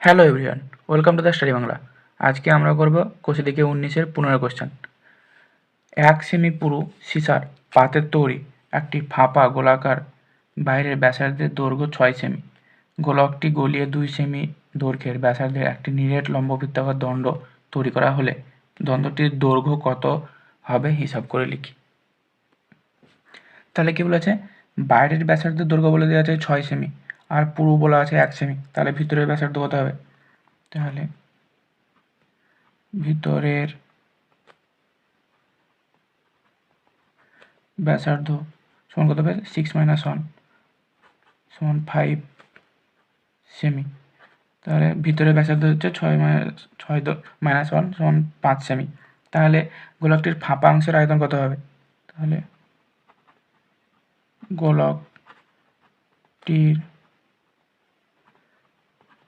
Hello everyone, welcome to the study Bangla. আজকে আমরা করব কোষে দিকে 19-এর 15 কোশ্চেন। 1 সেমি পুরু সীসার পাতের তৈরি একটি ফাঁপা গোলাকার বাইরের ব্যাসার্ধের দৈর্ঘ্য 6 সেমি। গোলকটি গলিয়ে 2 সেমি দৈর্ঘ্যের ব্যাসার্ধের একটি নিরেট লম্ববৃত্তাকার দণ্ড তৈরি করা হলে দণ্ডটির দৈর্ঘ্য কত হবে হিসাব করে লিখি। তাহলে কি বলেছে, বাইরের ব্যাসার্ধের দৈর্ঘ্য বলে দেওয়া আছে 6 সেমি আর পুরু বলা আছে 1 সেমি। তাহলে ভিতরের ব্যাসার্ধ কত হবে? তাহলে ভিতরের ব্যাসার্ধ সমান কত হবে? 6 - 1 সমান 5 সেমি। তাহলে ভিতরের ব্যাসার্ধ হচ্ছে 6 - 1 সমান 5 সেমি। তাহলে গোলকটির ফাঁপা অংশের আয়তন কত হবে? তাহলে গোলকটির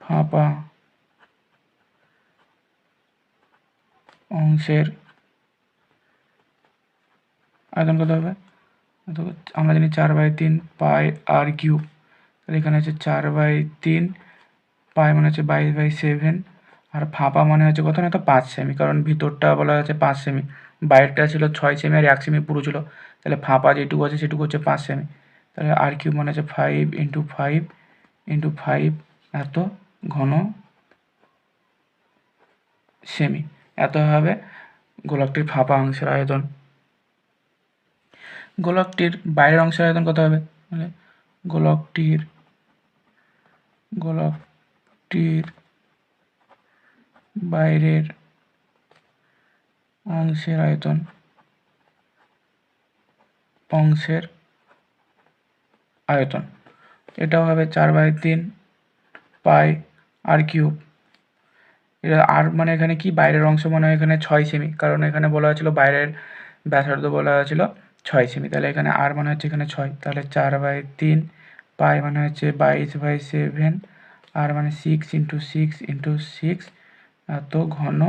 ফাঁপা অংশের আয়তন কত হবে? আমরা জানি 4/3 পাই আর কিউব। তাহলে এখানে হচ্ছে 4/3 পাই মানে হচ্ছে 22/7 আর ফাঁপা মানে হচ্ছে কত না, তো 5 সেমি, কারণ ভিতরটা বলা আছে 5 সেমি, বাইরটা ছিল 6 সেমি আর 1 সেমি পুরো ছিল। তাহলে ফাঁপা যেটুকু আছে সেটুকু হচ্ছে 5 সেমি। তাহলে আর কিউব মানে হচ্ছে 5 × 5 × 5 এত ঘন সেমি। এত হবে গোলকটির ফাঁপা অংশের আয়তন। গোলকটির বাইরের অংশের আয়তন কত হবে? মানে গোলকটির বাইরের অংশের আয়তন এটাও হবে 4/3 পাই আর কিউব। এটা আর মানে এখানে কি, বাইরের অংশ মানে এখানে 6 সেমি, কারণ এখানে বলা হয়েছিল বাইরের ব্যাসার্ধ বলা হয়েছিল 6 সেমি। তাহলে এখানে আর মানে হচ্ছে এখানে 6, তাহলে 4/3 পাই মানে হচ্ছে 22/7 আর মানে 6 × 6 × 6 এত ঘন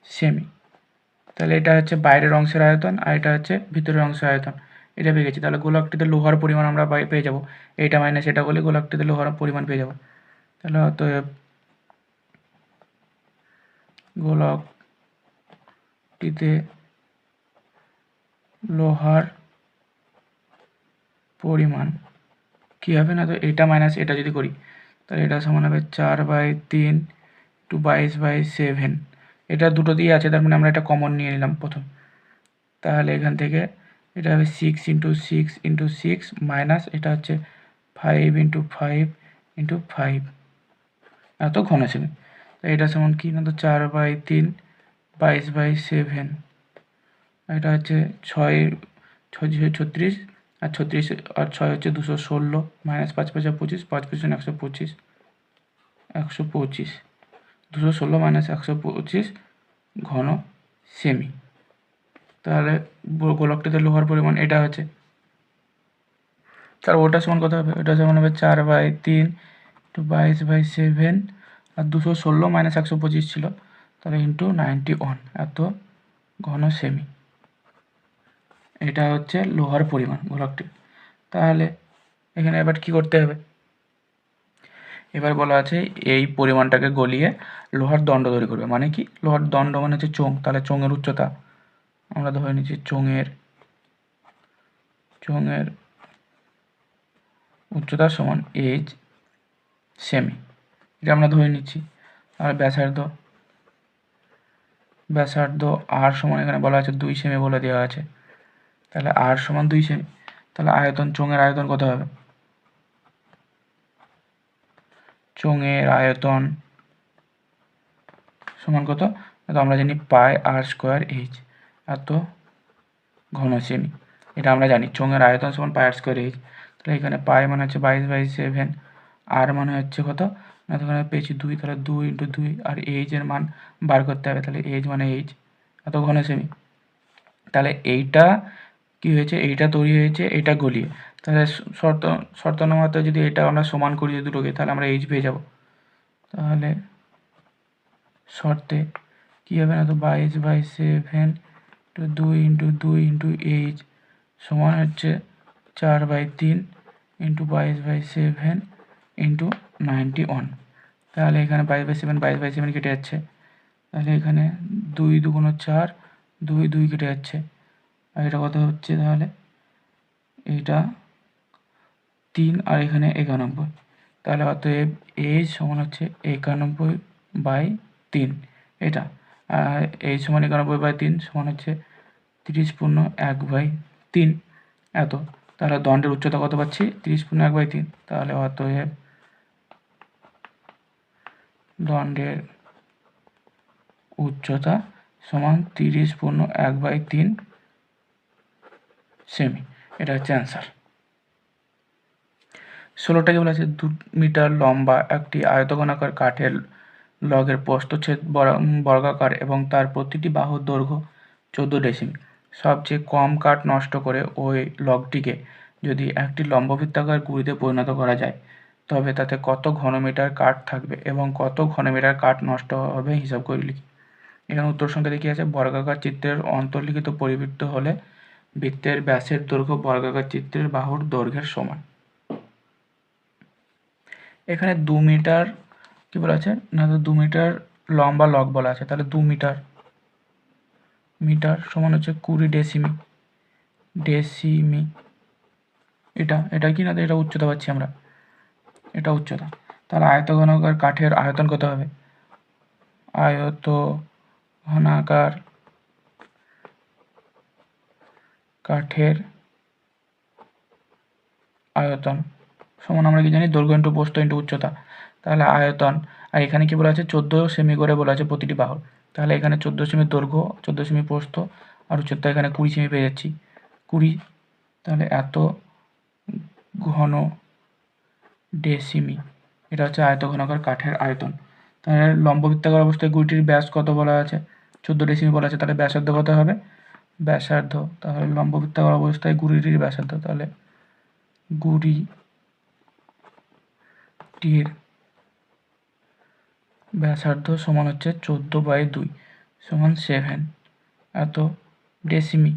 সেমি। তাহলে এটা হচ্ছে বাইরের অংশের আয়তন আর এটা হচ্ছে ভিতরের অংশের আয়তন। এটা পেয়ে গেছি। তাহলে গোলকটিতে লোহার পরিমাণ আমরা পেয়ে যাব, এইটা মাইনাস এটা করলে গোলকটিতে লোহার পরিমাণ পেয়ে যাব। তাহলে অতএব গোলকটিতে লোহার পরিমাণ কী হবে না, তো এটা মাইনাস এটা যদি করি তাহলে এটা সমান হবে 4/3 × 22/7। এটা দুটো দিয়ে আছে, তার মানে আমরা এটা কমন নিয়ে নিলাম প্রথম। তাহলে এখান থেকে এটা হবে 6 × 6 × 6 মাইনাস এটা হচ্ছে 5 × 5 × 5 এত ঘন সেমি। তো এটা সমান কি না, তো 4/3 22/7। এটা হচ্ছে 6 36 আর 36 আর 6 হচ্ছে 216 মাইনাস 5 × 5 = 25, 5 × 5 = 125 216 মাইনাস 125 ঘন সেমি। তাহলে গোলকটিতে লোহার পরিমাণ এটা হচ্ছে। তার ওটা সমান কত হবে? ওটা সমান হবে 4/3 × 22/7 আর 216 মাইনাস 125 ছিল, তাহলে × 91 এত ঘন সেমি। এটা হচ্ছে লোহার পরিমাণ গোলকটি। তাহলে এখানে এবার কি করতে হবে? এবার বলা আছে এই পরিমাণটাকে গলিয়ে লোহার দণ্ড তৈরি করবে। মানে কি, লোহার দণ্ড মানে হচ্ছে চোঙ। তাহলে চোঙের উচ্চতা আমরা ধরে নিচ্ছি চোঙের উচ্চতা সমান h সেমি, এটা আমরা ধরে নিচ্ছি। আর ব্যাসার্ধ r সমান এখানে বলা আছে 2 সেমি বলে দেওয়া আছে। তাহলে r সমান 2 সেমি। তাহলে আয়তন, চোঙের আয়তন কত হবে? চোঙের আয়তন সমান কত? তো আমরা জানি পাই r² h এত ঘন সেমি। এটা আমরা জানি চোঙের আয়তন সমান পাই r² h। তাহলে এখানে পাই মানে হচ্ছে 22/7 আর মানে হচ্ছে কত না, এখানে পেয়েছি 2, তাহলে 2 × 2 আর h এর মান বার করতে হবে। তাহলে h মানে h এত ঘন সেমি। তাহলে এইটা কি হয়েছে, এইটা তৈরি হয়েছে এইটা গলিয়ে। তাহলে শর্তানুমতে যদি এটা আমরা সমান করি দুটোকে, তাহলে আমরা h পেয়ে যাব। তাহলে শর্তে কী হবে না, তো 22/7 2 × 2 × h সমান হচ্ছে 4/3 × 22/7 × 91। তাহলে এখানে 22/7 22/7 কেটে যাচ্ছে। তাহলে এখানে 2 2 4, 2 2 কেটে যাচ্ছে। আর এটা কত হচ্ছে তাহলে? এটা 3 আর এখানে 91। তাহলে অতএব এইচ সমান হচ্ছে 91/3 এটা। আর এইচ সমান 91/3 সমান হচ্ছে 30/1/3 এত। তাহলে দণ্ডের উচ্চতা কত পাচ্ছি? 30/1/3। তাহলে অতএব দণ্ডের উচ্চতা সমান 30/1/3 সেমি। এটা হচ্ছে অ্যান্সার। 16টা কি বলেছে? 2 মিটার লম্বা একটি আয়তঘনাকার কাঠের লগের প্রস্থচ্ছেদ বর্গাকার এবং তার প্রতিটি বাহুর দৈর্ঘ্য 14 ডেসিমিল। সবচেয়ে কম কাঠ নষ্ট করে ওই লগটিকে যদি একটি লম্ববৃত্তাকার গুঁড়িতে পরিণত করা যায় তবে তাতে কত ঘনমিটার কাঠ থাকবে এবং কত ঘনমিটার কাঠ নষ্ট হবে হিসাব করে লিখি। এখানে উত্তর সংখ্যা দেখি আছে, বর্গাকার চিত্রের অন্তর্লিখিত পরিবৃত্ত হলে বৃত্তের ব্যাসের দৈর্ঘ্য বর্গাকার চিত্রের বাহুর দৈর্ঘ্যের সমান। এখানে 2 মিটার কি বলা আছে না, তো 2 মিটার লম্বা লগ বলা আছে। তাহলে 2 মিটার সমান হচ্ছে 20 ডেসিমি। এটা কি না, এটা উচ্চতা পাচ্ছি আমরা, এটা উচ্চতা। তাহলে আয়তঘনাকার কাঠের আয়তন কত হবে? আয়তঘনাকার কাঠের আয়তন সমান আমরা কি জানি? দৈর্ঘ্য ইন্টু প্রস্থ ইন্টু উচ্চতা। তাহলে আয়তন, আর এখানে কি বলা আছে? 14 সেমি করে বলা আছে প্রতিটি বাহু। তাহলে এখানে 14 সেমি দৈর্ঘ্য, 14 সেমি প্রস্থ আর উচ্চতা এখানে 20 সেমি পেয়ে যাচ্ছি, 20। তাহলে এত ঘন ডেসিমি, এটা হচ্ছে আয়তঘনাকার কাঠের আয়তন। তাহলে লম্ববৃত্তাকার অবস্থায় গুঁড়িটির ব্যাস কত বলা আছে? 14 ডেসিমি বলা আছে। তাহলে ব্যাসার্ধ কত হবে? ব্যাসার্ধ, তাহলে লম্ববৃত্তাকার অবস্থায় গুঁড়িটির ব্যাসার্ধ, তাহলে গুঁড়িটির ব্যাসার্ধ সমান হচ্ছে 14/2 সমান 7 এত ডেসিমি,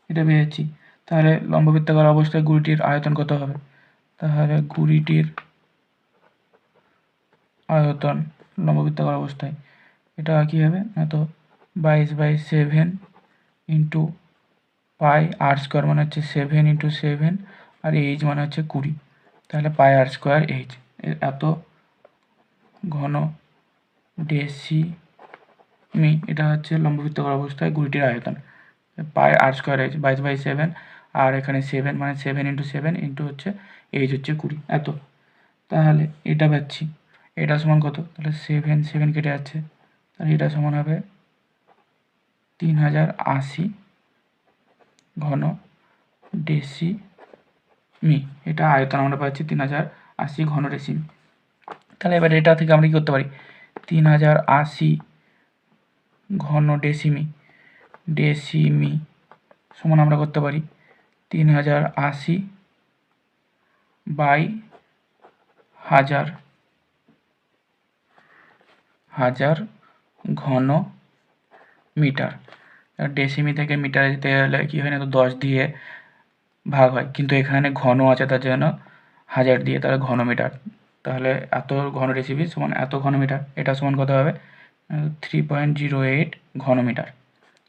এটা পেয়েছি। তাহলে লম্ববৃত্তাকার অবস্থায় গুঁড়িটির আয়তন কত হবে? তাহলে গুঁড়িটির আয়তন লম্ববৃত্তাকার অবস্থায় এটা কি হবে না, তো 22/7 ইন্টু পাই আর স্কোয়ার মানে হচ্ছে 7 ইন্টু 7 আর এইচ মানে হচ্ছে 20। তাহলে পাই আর স্কোয়ার এইচ, এত ঘন ডেসিমি, এটা হচ্ছে লম্ববৃত্তাকার অবস্থায় গুঁড়িটির আয়তন। পাই আর স্কোয়ার এইচ 22/7 আর এখানে 7 মানে 7 ইন্টু 7 ইন্টু হচ্ছে এইচ হচ্ছে 20 এত। তাহলে এটা পাচ্ছি, এটা সমান কত? তাহলে 7 কেটে যাচ্ছে, তাহলে এটা সমান হবে 3080 ঘন ডেসিমি। এটা আয়তন আমরা পাচ্ছি 3080 ঘন ডেসিমি। তাহলে এবার এটা থেকে আমরা কি করতে পারি? 3080 ঘন ডেসিমি সমান আমরা করতে পারি 3080 বাই 1000 ঘন মিটার। ডেসিমি থেকে মিটারে যেতে গেলে কি হয় না, তো 10 দিয়ে ভাগ হয়, কিন্তু এখানে ঘন আছে তার জন্য 1000 দিয়ে, তাহলে ঘন মিটার। তাহলে এত ঘন ডেসিমি সমান এত ঘন মিটার, এটা সমান কত হবে? 3.08 ঘন মিটার।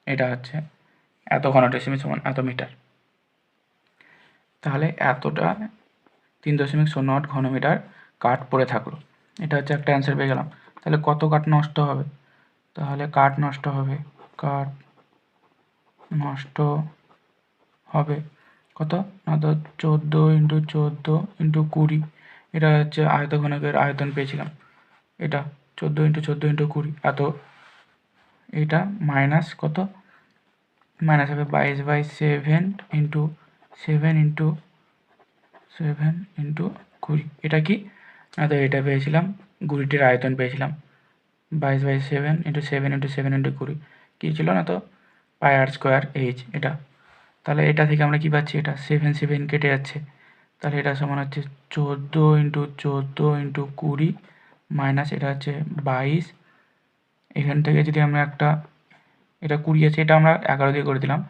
এটা হচ্ছে এত ঘন ডেসিমি সমান এত মিটার। তাহলে এতটা 3.08 ঘন মিটার কাঠ পড়ে থাকলো। এটা হচ্ছে একটা অ্যান্সার পেয়ে গেলাম। তাহলে কত কাঠ নষ্ট হবে? তাহলে কাঠ নষ্ট হবে কত না, তো 14 ইন্টু 14 ইন্টু 20, এটা হচ্ছে আয়তঘনকের আয়তন পেয়েছিলাম, এটা 14 ইন্টু 14 ইন্টু 20 এত। এটা মাইনাস কত? মাইনাস হবে 22/7 ইন্টু 7 ইন্টু 20। এটা কি না, তো এটা পেয়েছিলাম গুঁড়িটির আয়তন পেয়েছিলাম 22/7 ইন্টু 7 ইন্টু 7 ইন্টু 20 কী ছিল না, তো পাই আর স্কোয়ার এইচ এটা। তাহলে এটা থেকে আমরা কি পাচ্ছি? এটা 7 কেটে যাচ্ছে, তাহলে এটা সমান হচ্ছে 14 ইন্টু 14 ইন্টু 20 মাইনাস এটা হচ্ছে 22। এখান থেকে যদি আমরা একটা, এটা 20 আছে, এটা আমরা 11 দিয়ে করে দিলাম,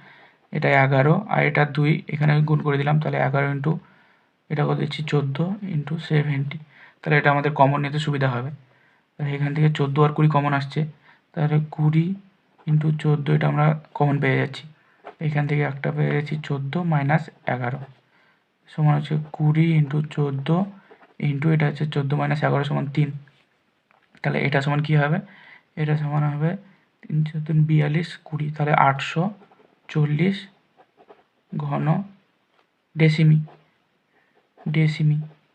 এটা 11 আর এটা 2 এখানে গুণ করে দিলাম, তাহলে 11 ইন্টু এটা করে দিচ্ছি 14 ইন্টু 70। তাহলে এটা আমাদের কমন নিতে সুবিধা হবে। তাহলে এখান থেকে 14 আর 20 কমন আসছে, তাহলে 20 ইন্টু 14 এটা আমরা কমন পেয়ে যাচ্ছি। এখান থেকে একটা পেয়ে যাচ্ছি 14 মাইনাস 11 সমান হচ্ছে 20 ইন্টু 14 ইন্টু এটা হচ্ছে 14 মাইনাস 11 সমান 3। তাহলে এটা সমান কী হবে? এটা সমান হবে 3 × 3 42 20, তাহলে 840 ঘন ডেসিমি।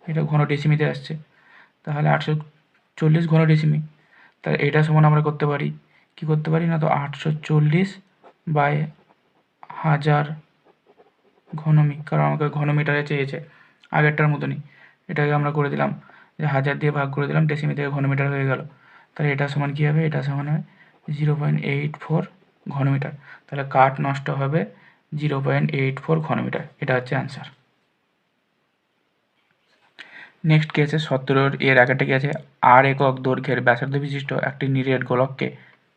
এটা ঘন ডেসিমিতে আসছে, তাহলে 840 ঘন ডেসিমি। তাহলে এটা সমান আমরা করতে পারি, কি করতে পারি না, তো 840 বাই 1000 ঘনমি, কারণ আমাকে ঘনমিটারে চেয়েছে আগেরটার মতনই। এটাকে আমরা করে দিলাম যে 1000 দিয়ে ভাগ করে দিলাম, ডেসিমি থেকে ঘনমিটার হয়ে গেল। তাহলে এটা সমান কী হবে? এটা সমান হবে 0.84 ঘনমিটার। তাহলে কাঠ নষ্ট হবে 0.84 ঘনমিটার। এটা হচ্ছে অ্যান্সার। নেক্সট কি আছে 17 এর আগেরটা কি আছে? আর একক দৈর্ঘ্যের ব্যাসার্ধ বিশিষ্ট একটি নিরেট গোলককে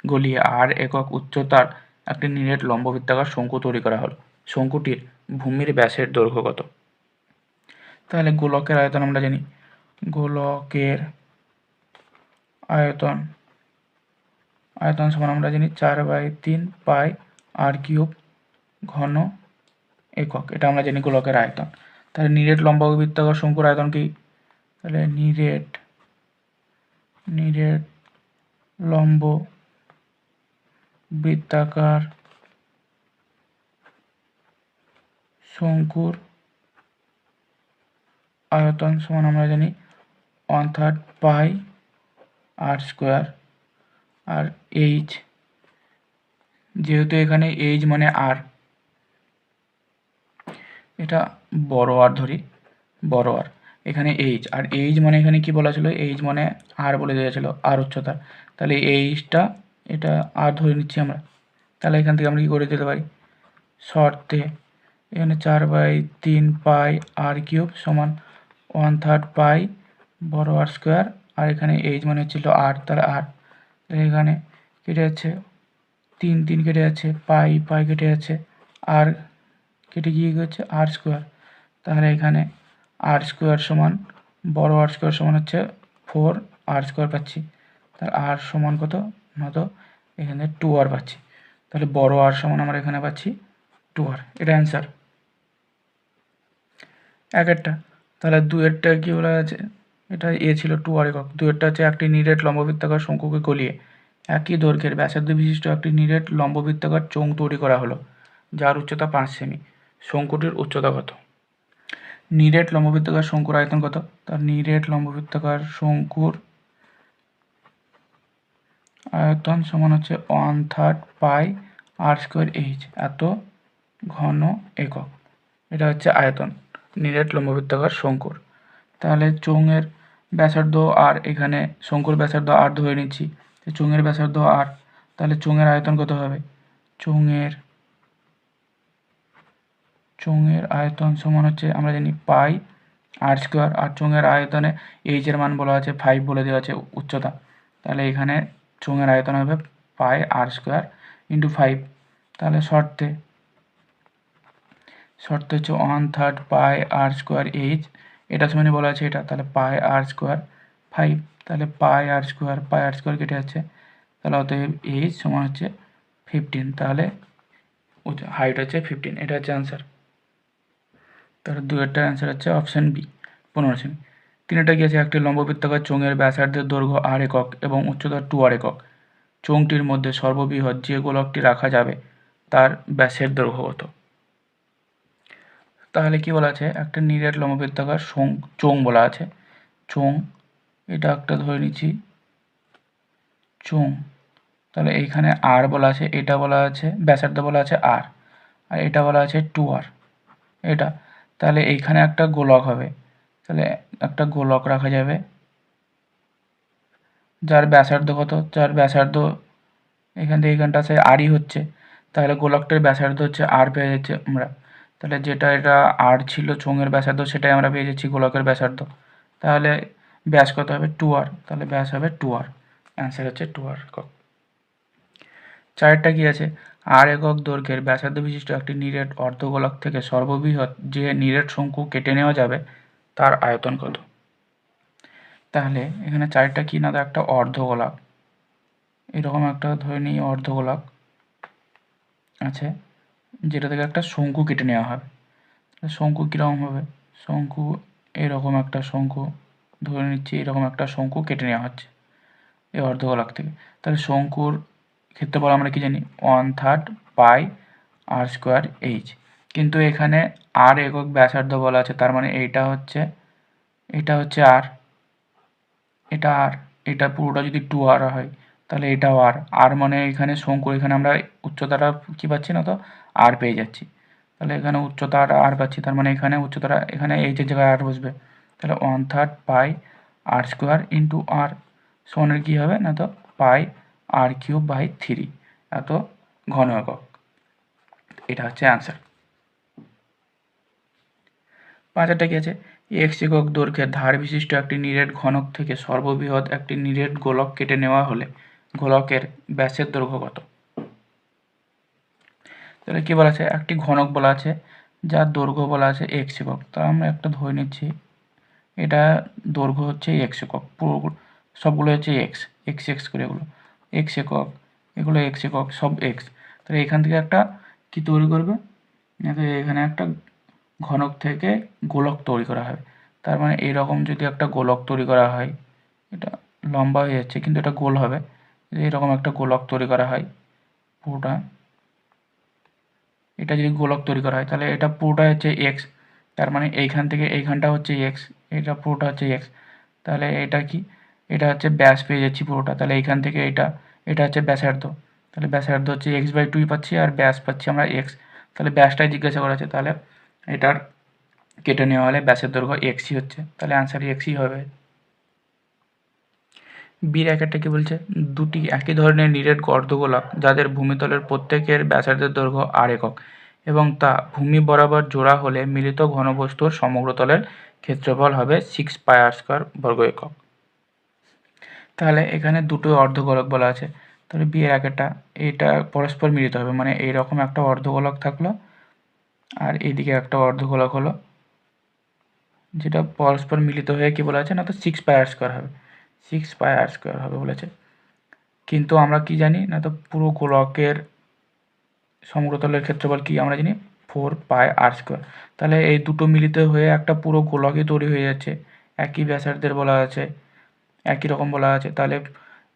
গলিয়ে আর একক উচ্চতার একটি নিরেট লম্ববৃত্তাকার শঙ্কু তৈরি করা হলো। শঙ্কুটির ভূমির ব্যাসের দৈর্ঘ্য কত? তাহলে গোলকের আয়তন আমরা জানি, গোলকের আয়তন সমান আমরা জানি 4/3 পাই আর কিউব ঘন একক। এটা আমরা জানি গোলকের আয়তন। তাহলে নিরেট লম্ববৃত্তাকার শঙ্কুর আয়তন কি? তাহলে নিরেট লম্ব বৃত্তাকার শঙ্কুর আয়তন সমান আমরা জানি 1/3 পাই আর স্কোয়ার। আর এইচ, যেহেতু এখানে এইচ মানে আর, এটা বড় আর ধরি, বড় আর, এখানে এইচ, আর এইচ মানে এখানে কি বলা ছিল? এইচ মানে আর বলে দেওয়া ছিল, আর উচ্চতা। তাহলে এইচটা এটা আর ধরে নিচ্ছি আমরা। তাহলে এখান থেকে আমরা কী করে দিতে পারি? শর্তে এখানে 4/3 পাই আর কিউব সমান 1/3 পাই বড় আর স্কোয়ার, আর এখানে এইচ মানে হচ্ছিল আর, তাহলে আর, এখানে কেটে যাচ্ছে 3 কেটে যাচ্ছে, পাই কেটে যাচ্ছে, আর কেটে গিয়ে হচ্ছে আর স্কোয়ার। তাহলে এখানে আর স্কোয়ার সমান বড় আর স্কোয়ার সমান হচ্ছে 4 আর স্কোয়ার পাচ্ছি। তাহলে আর সমান কত না, তো এখানে 2 আর পাচ্ছি। তাহলে বড় আর সমান আমরা এখানে পাচ্ছি 2 আর। এটা অ্যান্সার একেরটা। তাহলে দুয়েরটা কী বলা আছে? এটা এ ছিল 2 আর একক। দুয়েরটা হচ্ছে একটি নিরেট লম্ববৃত্তাকার শঙ্কুকে গলিয়ে একই দৈর্ঘ্যের ব্যাসার্ধ বিশিষ্ট একটি নিরেট লম্ববৃত্তাকার চোঙ তৈরি করা হলো, যার উচ্চতা 5 সেমি। শঙ্কুটির উচ্চতা কত? নিরেট লম্ববৃত্তাকার শঙ্কুর আয়তন কত? তার নিরেট লম্ববৃত্তাকার শঙ্কুর আয়তন সমান হচ্ছে 1/3 পাই আর স্কোয়ার এইচ, এত ঘন একক। এটা হচ্ছে আয়তন নিরেট লম্ববৃত্তাকার শঙ্কুর। তাহলে চোঙের ব্যাসার্ধ আর, এখানে শঙ্কুর ব্যাসার্ধ আর ধরে নিচ্ছি, চোঙের ব্যাসার্ধ আর, তাহলে চোঙের আয়তন কত হবে? চোঙের আয়তন সমান হচ্ছে আমরা জানি পাই আর স্কোয়ার, আর চোঙের আয়তনে এইচের মান বলা আছে 5 বলে দেওয়া আছে উচ্চতা। তাহলে এখানে চোঙের আয়তন হবে পাই আর স্কোয়ার ইন্টু 5। তাহলে শর্তে হচ্ছে 1/3 পাই আর স্কোয়ার এইচ, এটা সমানে বলা আছে এটা, তাহলে পাই আর স্কোয়ার 5। তাহলে পাই আর স্কোয়ার কেটে যাচ্ছে, তাহলে অতএব এইচ সমান হচ্ছে 15। তাহলে হাইট হচ্ছে 15। এটা হচ্ছে অ্যান্সার। তাহলে দুয়েরটার অ্যান্সার হচ্ছে অপশান বি, 15 সেমি। তিনটা কি আছে? একটি লম্ববৃত্তাকার চোঙের ব্যাসার্ধের দৈর্ঘ্য আর একক এবং উচ্চতা 2 আর একক। চোঙটির মধ্যে সর্ববৃহৎ যে গোলকটি রাখা যাবে তার ব্যাসের দৈর্ঘ্য কত? তাহলে কি বলা আছে? একটা নিরেট লম্ববৃত্তাকার চোঙ বলা আছে, চোঙ, এটা একটা ধরে নিচ্ছি চোঙ। তাহলে এইখানে আর বলা আছে, এটা বলা আছে ব্যাসার্ধ বলা আছে আর এটা বলা আছে 2 আর, এটা। তাহলে এইখানে একটা গোলক হবে, তাহলে একটা গোলক রাখা যাবে যার ব্যাসার্ধ কত? যার ব্যাসার্ধ এখান থেকে এখানটা আছে আরই হচ্ছে, তাহলে গোলকটার ব্যাসার্ধ হচ্ছে আর পেয়ে যাচ্ছে আমরা। তাহলে যেটা এটা আর ছিল চোঙের ব্যাসার্ধ, সেটাই আমরা পেয়ে যাচ্ছি গোলকের ব্যাসার্ধ। তাহলে ব্যাস কত হবে? 2 আর, তাহলে ব্যাস হবে 2 আর। অ্যান্সার হচ্ছে 2 আর একক। চারেরটা কি আছে? আর একক দৈর্ঘ্যের ব্যাসার্ধ বিশিষ্ট একটি নিরেট অর্ধগোলক থেকে সর্ববৃহৎ যে নিরেট শঙ্কু কেটে নেওয়া যাবে তার আয়তন কত? তাহলে এখানে চারটা কি না, তো একটা অর্ধগোলক, এরকম একটা ধরে নিই অর্ধগোলক আছে, যেটা থেকে একটা শঙ্কু কেটে নেওয়া হবে। শঙ্কু কীরকম হবে, শঙ্কু এরকম একটা শঙ্কু ধরে নিচ্ছি, এরকম একটা শঙ্কু কেটে নেওয়া হচ্ছে এই অর্ধগোলক থেকে। তাহলে শঙ্কুর ক্ষেত্রফল আমরা কি জানি, 1/3 পাই আর স্কোয়ার এইচ। কিন্তু এখানে আর একক ব্যাসার্ধ বলা আছে, তার মানে এটা হচ্ছে আর, এটা আর, এটা পুরোটা যদি 2r হয় তাহলে এটাও আর মানে এখানে শঙ্কুর এখানে আমরা উচ্চতাটা কি পাচ্ছি না, তো আর পেয়ে যাচ্ছি। তাহলে এখানে উচ্চতা আর পাচ্ছি, তার মানে এখানে উচ্চতাটা এখানে এইচের জায়গায় আর বসবে। তাহলে 1/3 পাই আর স্কোয়ার ইন্টু আর সমানের কী হবে না, তো পাই আর কিউব বাই 3 এত ঘন একক। এটা হচ্ছে অ্যান্সার। 5টা কি আছে, এক্স একক দৈর্ঘ্যের ধার বিশিষ্ট একটি নিরেট ঘনক থেকে সর্ববৃহৎ একটি নিরেট গোলক কেটে নেওয়া হলে গোলকের ব্যাসের দৈর্ঘ্য কত। তাহলে কী বলা আছে, একটি ঘনক বলা আছে যার দৈর্ঘ্য বলা আছে এক্স একক। তা আমরা একটা ধরে নিচ্ছি, এটা দৈর্ঘ্য হচ্ছে এক্স একক, পুরো সবগুলো হচ্ছে এক্স এক্স এক্স করে, এগুলো এক্স একক, এগুলো এক্স একক, সব এক্স। তাহলে এখান থেকে একটা কি তৈরি করবে, এখানে একটা ঘনক থেকে গোলক তৈরি করা হবে। তার মানে এরকম যদি একটা গোলক তৈরি করা হয়, এটা লম্বা হয়ে যাচ্ছে কিন্তু এটা গোল হবে, এরকম একটা গোলক তৈরি করা হয় পুরোটা, এটা যদি গোলক তৈরি করা হয় তাহলে এটা পুরোটা হচ্ছে এক্স, তার মানে এইখান থেকে এইখানটা হচ্ছে এক্স, এটা পুরোটা হচ্ছে এক্স। তাহলে এটা কি, এটা হচ্ছে ব্যাস পেয়ে যাচ্ছি পুরোটা, তাহলে এইখান থেকে এটা হচ্ছে ব্যাসার্ধ, তাহলে ব্যাসার্ধ হচ্ছে x/2 পাচ্ছি আর ব্যাস পাচ্ছি আমরা এক্স। তাহলে ব্যাসটাই জিজ্ঞাসা করা আছে, তাহলে এটার কেটে নেওয়া হলে ব্যাসের দৈর্ঘ্য এক্সই হচ্ছে, তাহলে অ্যান্সার এক্সই হবে। বির একটা কি বলছে, দুটি একই ধরনের নিরেট অর্ধগোলক যাদের ভূমিতলের প্রত্যেকের ব্যাসার্ধের দৈর্ঘ্য আর একক এবং তা ভূমি বরাবর জোড়া হলে মিলিত ঘনবস্তুর সমগ্রতলের ক্ষেত্রফল হবে 6πr² বর্গ একক। তাহলে এখানে দুটো অর্ধগোলক বলা আছে, তাহলে বি এর একটা, এটা পরস্পর মিলিত হবে, মানে এইরকম একটা অর্ধগোলক থাকলো আর এইদিকে একটা অর্ধগোলক হলো, যেটা পরস্পর মিলিত হয়ে কি বলা আছে না, তো 6πr² হবে, 6πr² হবে বলেছে। কিন্তু আমরা কি জানি না, তো পুরো গোলকের সমগ্রতলের ক্ষেত্রফল কি আমরা জানি 4πr²। তাহলে এই দুটো মিলিত হয়ে একটা পুরো গোলকই তৈরি হয়ে যাচ্ছে, একই ব্যাসার্ধের বলা আছে, একই রকম বলা আছে, তাহলে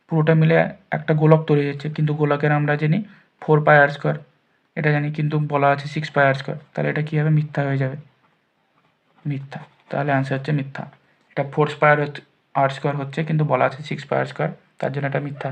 পুরোটা মিলে একটা গোলক তৈরি হচ্ছে। কিন্তু গোলকের আমরা জানি 4πr², এটা জানি, কিন্তু বলা আছে 6πr², তাহলে এটা কী হবে, মিথ্যা হয়ে যাবে, মিথ্যা। তাহলে অ্যান্সার হচ্ছে মিথ্যা, এটা 4πr² হচ্ছে কিন্তু বলা আছে 6πr², তার জন্য এটা মিথ্যা।